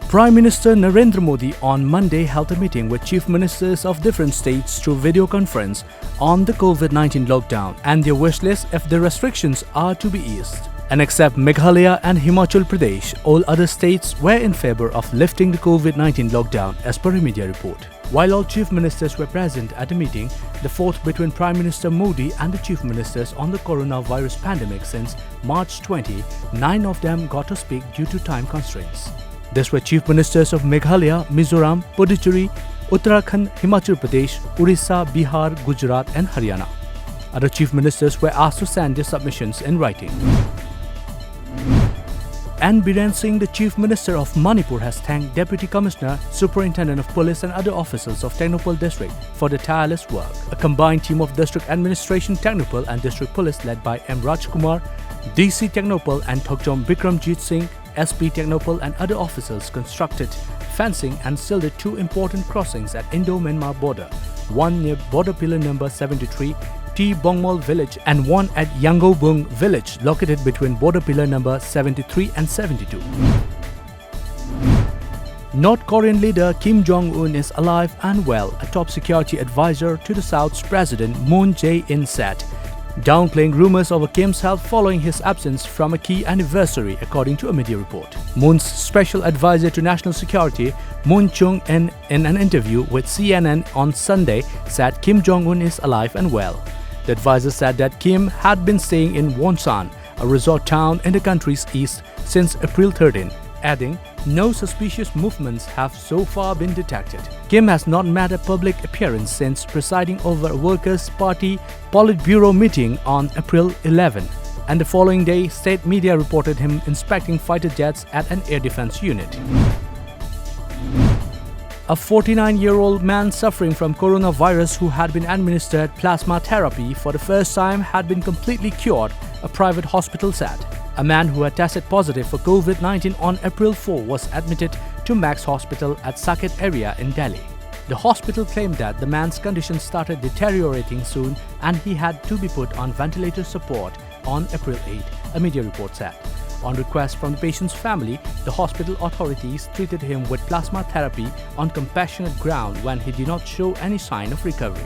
Prime Minister Narendra Modi on Monday held a meeting with chief ministers of different states through video conference on the COVID-19 lockdown and their wish list if the restrictions are to be eased. And except Meghalaya and Himachal Pradesh, all other states were in favor of lifting the COVID-19 lockdown as per a media report. While all chief ministers were present at the meeting, the fourth between Prime Minister Modi and the chief ministers on the coronavirus pandemic since March 20, 9 of them got to speak due to time constraints. These were chief ministers of Meghalaya, Mizoram, Puducherry, Uttarakhand, Himachal Pradesh, Orissa, Bihar, Gujarat and Haryana. Other chief ministers were asked to send their submissions in writing. And Biren Singh, the Chief Minister of Manipur, has thanked Deputy Commissioner, Superintendent of Police and other officials of Technopol District for the tireless work. A combined team of District Administration, Technopol and District Police led by M. Rajkumar, DC Technopol and Thokjom Bikramjit Singh, SP Technopol and other officers constructed fencing and sealed two important crossings at Indo-Myanmar border, one near border pillar number 73, T Bongmol village and one at Yangobung village located between border pillar number 73 and 72. North Korean leader Kim Jong-un is alive and well, a top security advisor to the South's President Moon Jae-in said, downplaying rumors over Kim's health following his absence from a key anniversary, according to a media report. Moon's special advisor to national security, Moon Chung-in, in an interview with CNN on Sunday, said Kim Jong-un is alive and well. The advisor said that Kim had been staying in Wonsan, a resort town in the country's east, since April 13, adding, no suspicious movements have so far been detected. Kim has not made a public appearance since presiding over a Workers' Party Politburo meeting on April 11, and the following day, state media reported him inspecting fighter jets at an air defense unit. A 49-year-old man suffering from coronavirus who had been administered plasma therapy for the first time had been completely cured, a private hospital said. A man who had tested positive for COVID-19 on April 4 was admitted to Max Hospital at Saket area in Delhi. The hospital claimed that the man's condition started deteriorating soon and he had to be put on ventilator support on April 8, a media report said. On request from the patient's family, the hospital authorities treated him with plasma therapy on compassionate ground when he did not show any sign of recovery.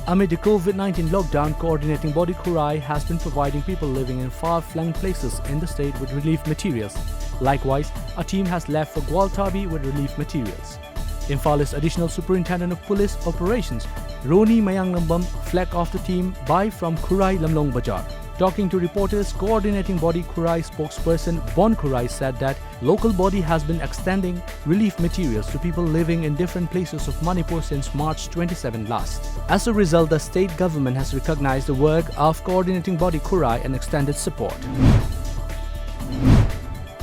Amid the COVID-19 lockdown, coordinating body Kurai has been providing people living in far-flung places in the state with relief materials. Likewise, a team has left for Gwaltabi with relief materials. Imphale's additional superintendent of police operations, Roni Mayanglambam, flagged off the team by from Kurai Lamlong Bajar. Talking to reporters, coordinating body Kurai spokesperson Bon Kurai said that local body has been extending relief materials to people living in different places of Manipur since March 27 last. As a result, the state government has recognized the work of coordinating body Kurai and extended support.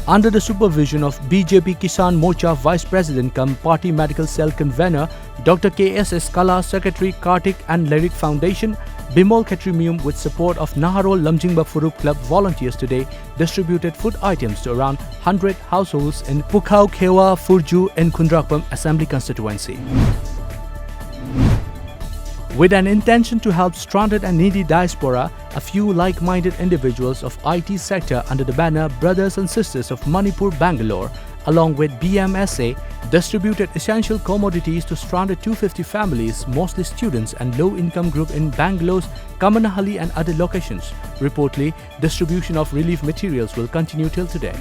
Under the supervision of BJP Kisan Morcha Vice President cum Party Medical Cell Convener Dr. KSS Kala, Secretary Kartik and Lyric Foundation, Bimol Ketrimium with support of Naharol Lamjingbatomtv Club volunteers today distributed food items to around 100 households in Pukhao Khewa Furju in Kundrakpam Assembly constituency. With an intention to help stranded and needy diaspora, a few like-minded individuals of IT sector under the banner Brothers and Sisters of Manipur, Bangalore, along with BMSA, distributed essential commodities to stranded 250 families, mostly students and low-income group in Bangalore's Kamanahalli and other locations. Reportedly, distribution of relief materials will continue till today.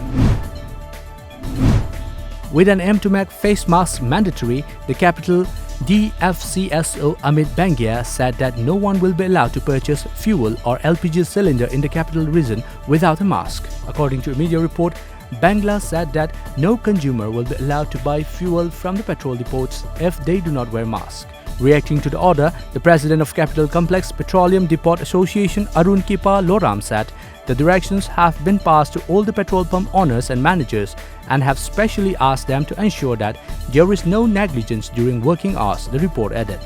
With an aim to make face masks mandatory, the capital DFCSO Amit Bangia said that no one will be allowed to purchase fuel or LPG cylinder in the capital region without a mask. According to a media report, Bangla said that no consumer will be allowed to buy fuel from the petrol depots if they do not wear masks. Reacting to the order, the president of Capital Complex Petroleum Depot Association Arun Kipa Loram said the directions have been passed to all the petrol pump owners and managers and have specially asked them to ensure that there is no negligence during working hours, the report added.